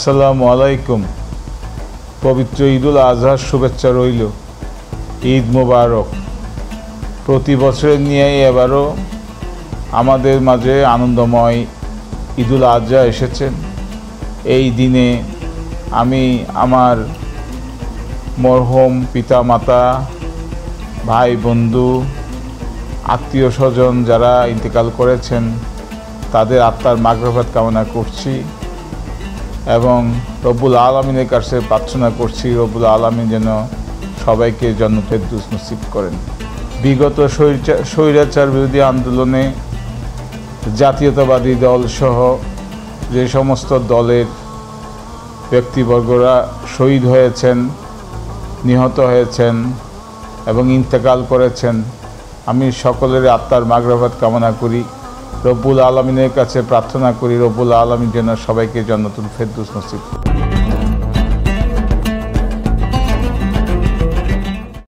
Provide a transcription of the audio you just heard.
আসসালামু আলাইকুম। পবিত্র ঈদুল আজহার শুভেচ্ছা রইল। ঈদ মোবারক। প্রতি বছরের নিয়েই এবারও আমাদের মাঝে আনন্দময় ঈদুল আজহা এসেছেন। এই দিনে আমি আমার মরহুম পিতা মাতা, ভাই বন্ধু, আত্মীয় স্বজন যারা ইন্তেকাল করেছেন তাদের আত্মার মাগফিরাত কামনা করছি এবং রব্বুল আলামিনের কাছে প্রার্থনা করছি রব্বুল আলামিন যেন সবাইকে জান্নাতুল ফেরদৌস নসিব করেন। বিগত স্বৈরাচার বিরোধী আন্দোলনে জাতীয়তাবাদী দলসহ যে সমস্ত দলের ব্যক্তিবর্গরা শহীদ হয়েছেন, নিহত হয়েছেন এবং ইন্তেকাল করেছেন, আমি সকলের আত্মার মাগফিরাত কামনা করি। রব্বুল আলামিনের কাছে প্রার্থনা করি রব্বুল আলামিন যেন সবাইকে জান্নাতুল ফেরদৌস নসিব করেন।